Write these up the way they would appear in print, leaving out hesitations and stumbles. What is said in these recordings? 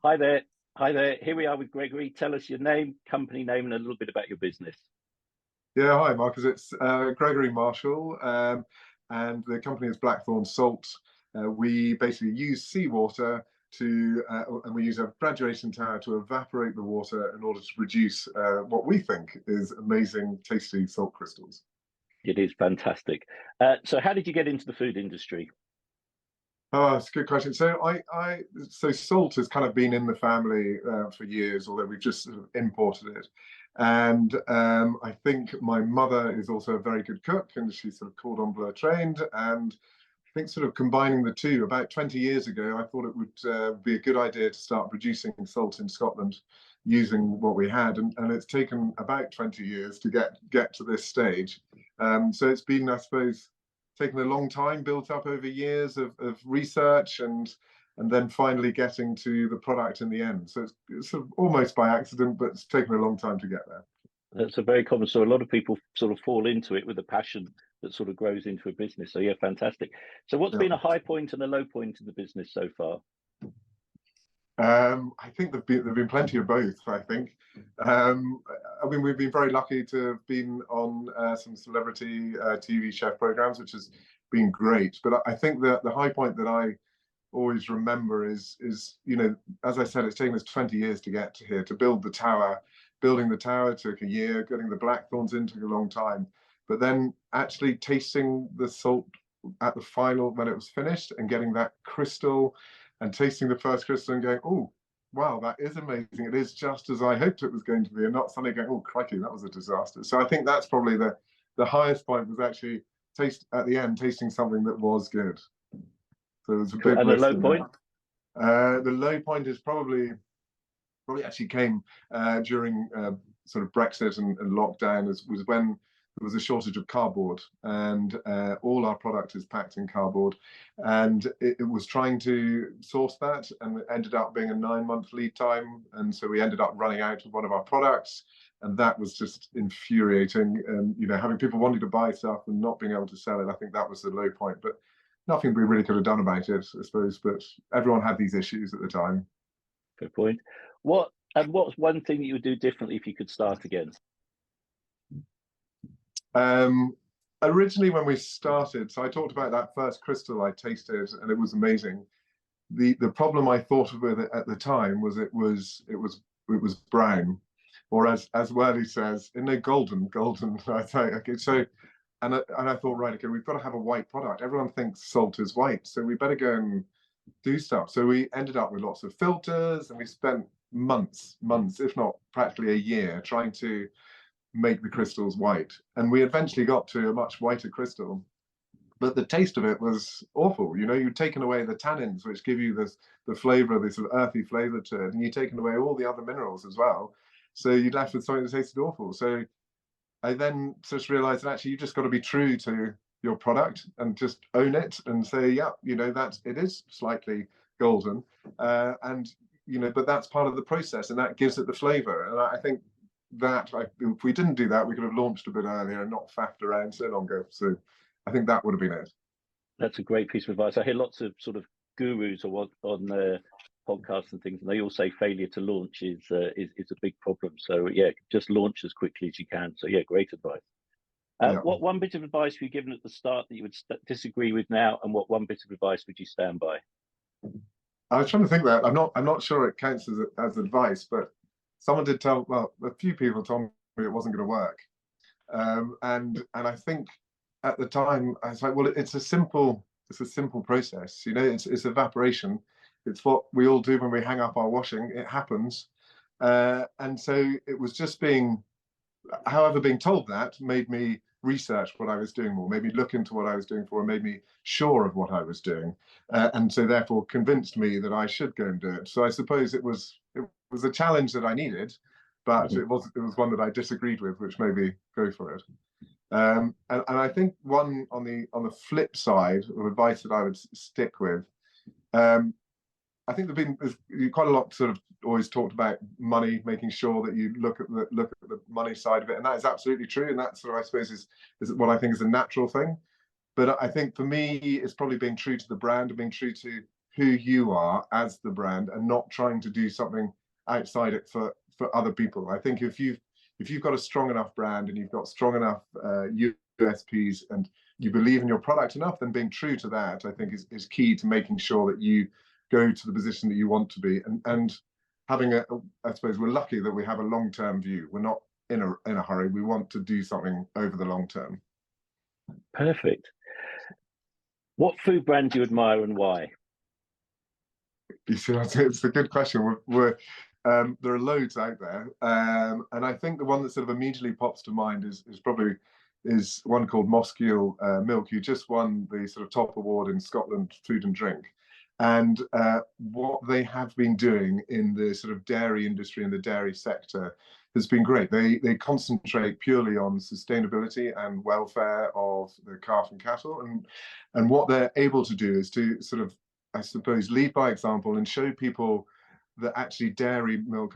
Hi there. Hi there. Here we are with Gregory. Tell us your name, company name, and a little bit about your business. Yeah, hi, Marcus. It's Gregory Marshall, and the company is Blackthorn Salt. We basically use seawater and we use a graduation tower to evaporate the water in order to produce what we think is amazing, tasty salt crystals. It is fantastic. So how did you get into the food industry? Oh, that's a good question. So salt has kind of been in the family for years, although we've just sort of imported it. And I think my mother is also a very good cook, and she's sort of cordon bleu trained. And I think sort of combining the two, about 20 years ago, I thought it would be a good idea to start producing salt in Scotland using what we had. And it's taken about 20 years to get to this stage. So it's been, I suppose, taken a long time, built up over years of research and then finally getting to the product in the end. So it's sort of almost by accident, but it's taken a long time to get there. That's a very common story. A lot of people sort of fall into it with a passion that sort of grows into a business. So yeah, fantastic. So what's Yeah. been a high point and a low point in the business so far? I think there've been plenty of both. I think. I mean, we've been very lucky to have been on some celebrity TV chef programs, which has been great. But I think that the high point that I always remember is as I said, it's taken us 20 years to get to here, to build the tower. Building the tower took a year. Getting the blackthorns in took a long time. But then actually tasting the salt at the final when it was finished and getting that crystal and tasting the first crystal and going, oh, wow, that is amazing. It is just as I hoped it was going to be, and not suddenly going, oh, crikey, that was a disaster. So I think that's probably the highest point, was actually at the end tasting something that was good. So it was a big And the risk low in point? The low point is probably actually came during sort of Brexit and lockdown, was when there was a shortage of cardboard, and all our product is packed in cardboard, and it was trying to source that, and it ended up being a 9-month lead time, and so we ended up running out of one of our products, and that was just infuriating. And having people wanting to buy stuff and not being able to sell it, I think that was the low point. But nothing we really could have done about it, I suppose. But everyone had these issues at the time. Good point. What's one thing that you would do differently if you could start again? Originally, when we started, so I talked about that first crystal I tasted, and it was amazing. The problem I thought of with it at the time was it was brown, or as Worley says, no, golden. I say, okay, so and I thought, right, okay, we've got to have a white product. Everyone thinks salt is white, so we better go and do stuff. So we ended up with lots of filters, and we spent months, if not practically a year, trying to make the crystals white. And we eventually got to a much whiter crystal, but the taste of it was awful. You'd taken away the tannins, which give you the flavor, this sort of earthy flavor to it, and you'd taken away all the other minerals as well. So you'd left with something that tasted awful. So I then just realized that actually you just got to be true to your product and just own it and say, yeah, it is slightly golden, and but that's part of the process, and that gives it the flavor. And I think that if we didn't do that, we could have launched a bit earlier and not faffed around so long ago. So I think that would have been it. That's a great piece of advice. I hear lots of sort of gurus on podcasts and things, and they all say failure to launch is a big problem. So yeah, just launch as quickly as you can. So yeah, great advice. Yeah. What one bit of advice were you given at the start that you would disagree with now, and what one bit of advice would you stand by? I was trying to think that I'm not sure it counts as advice, but someone did a few people told me it wasn't going to work, and I think at the time I was like, well, it's a simple process. It's evaporation. It's what we all do when we hang up our washing. It happens, and so it was just being told that made me research what I was doing more, made me look into what I was doing for, and made me sure of what I was doing, and so therefore convinced me that I should go and do it. So I suppose it was a challenge that I needed, but it was one that I disagreed with, which made me go for it. And I think one on the flip side of advice that I would stick with, I think there's quite a lot sort of always talked about money, making sure that you look at the money side of it, and that is absolutely true. And that sort of, I suppose, is what I think is a natural thing. But I think for me, it's probably being true to the brand and being true to who you are as the brand and not trying to do something outside it for other people. I think if you've got a strong enough brand and you've got strong enough USPs and you believe in your product enough, then being true to that, I think, is key to making sure that you go to the position that you want to be. And having I suppose we're lucky that we have a long-term view. We're not in a hurry. We want to do something over the long term. Perfect. What food brand do you admire and why? You see, it's a good question. There are loads out there, and I think the one that sort of immediately pops to mind is probably one called Mosgiel Milk, who just won the sort of top award in Scotland Food and Drink. And what they have been doing in the sort of dairy industry and the dairy sector has been great. They concentrate purely on sustainability and welfare of the calf and cattle, and what they're able to do is to sort of, I suppose, lead by example and show people that actually dairy milk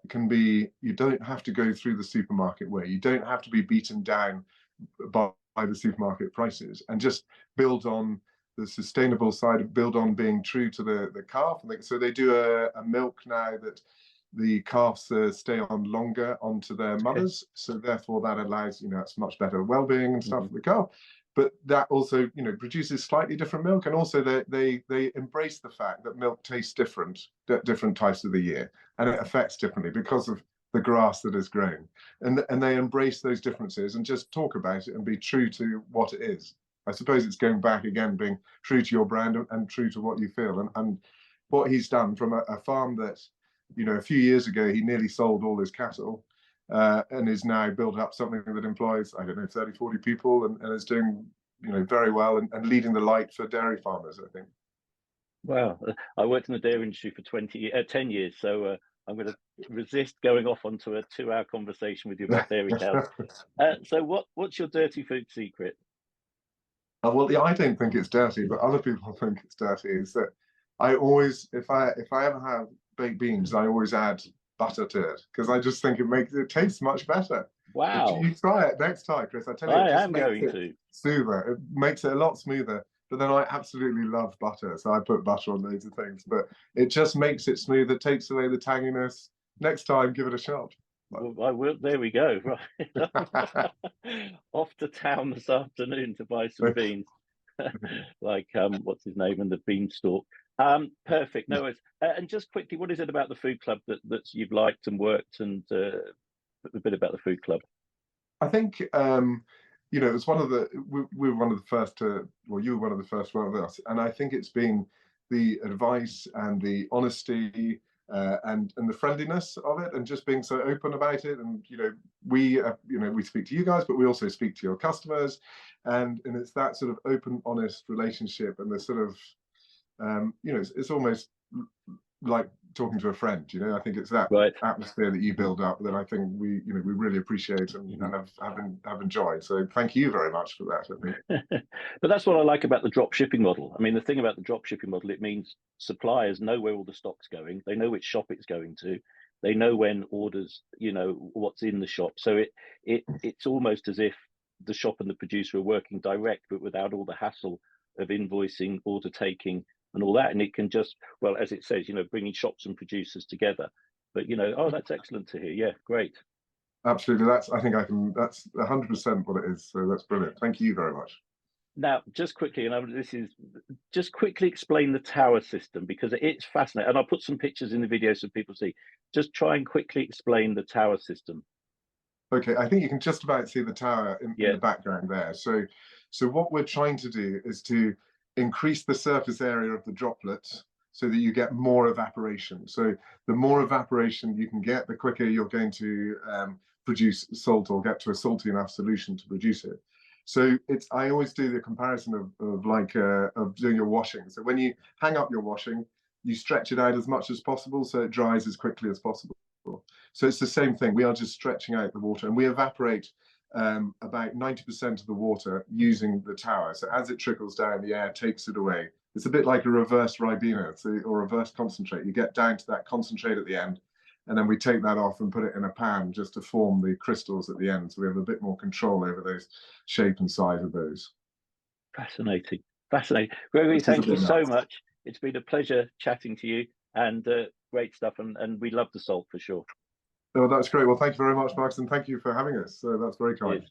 can be, you don't have to go through the supermarket way. You don't have to be beaten down by the supermarket prices, and just build on the sustainable side, build on being true to the calf. And so they do a milk now that the calves stay on longer onto their mothers. So therefore that allows, it's much better well-being and stuff for the calf. But that also, produces slightly different milk. And also they embrace the fact that milk tastes different at different times of the year, and it affects differently because of the grass that is grown. And they embrace those differences and just talk about it and be true to what it is. I suppose it's going back again, being true to your brand and true to what you feel. And what he's done from a farm that, a few years ago, he nearly sold all his cattle, and is now built up something that employs, 30, 40 people, and is doing, very well and leading the light for dairy farmers, I think. Wow. I worked in the dairy industry for 10 years, so I'm going to resist going off onto a 2-hour conversation with you about dairy cows. So what's your dirty food secret? Well, I don't think it's dirty, but other people think it's dirty. Is that I always, if I ever have baked beans, I always add butter to it, because I just think it tastes much better. Wow. You try it next time, Chris. I tell you, I am going to. Smoother. It makes it a lot smoother. But then I absolutely love butter, so I put butter on loads of things. But it just makes it smoother, takes away the tanginess. Next time, give it a shot. Well, I will. There we go. Right. Off to town this afternoon to buy some beans. Like what's his name, and the beanstalk. Perfect. No worries. And just quickly, what is it about the food club that you've liked and worked, and a bit about the food club? I think it was one of the we were one of the first to, well, you were one of the first with us, and I think it's been the advice and the honesty and the friendliness of it, and just being so open about it. And we speak to you guys, but we also speak to your customers, and it's that sort of open, honest relationship, and the sort of it's almost like talking to a friend. I think it's that atmosphere that you build up that I think we really appreciate and have enjoyed. So thank you very much for that, I think. But that's what I like about the drop shipping model. I mean, the thing about the drop shipping model, it means suppliers know where all the stock's going. They know which shop it's going to. They know when orders, what's in the shop. So it's almost as if the shop and the producer are working direct, but without all the hassle of invoicing, order taking, and all that. And it can just, well, as it says, bringing shops and producers together. But oh, that's excellent to hear. Yeah, great. Absolutely. That's 100% what it is. So that's brilliant. Thank you very much. Now, just quickly, and just quickly explain the tower system, because it's fascinating. And I'll put some pictures in the video so people see. Just try and quickly explain the tower system. Okay, I think you can just about see the tower in the background there. So what we're trying to do is to increase the surface area of the droplets so that you get more evaporation. So the more evaporation you can get, the quicker you're going to produce salt, or get to a salty enough solution to produce it. So I always do the comparison of doing your washing. So when you hang up your washing, you stretch it out as much as possible so it dries as quickly as possible. So it's the same thing. We are just stretching out the water, and we evaporate about 90% of the water using the tower. So as it trickles down, the air takes it away. It's a bit like a reverse Ribena, or reverse concentrate. You get down to that concentrate at the end, and then we take that off and put it in a pan just to form the crystals at the end. So we have a bit more control over those shape and size of those. Fascinating. Gregorie, thank you so much. it's been a pleasure chatting to you, and great stuff, and we love the salt for sure. Oh, that's great. Well, thank you very much, Max, and thank you for having us. That's very kind. Cheers.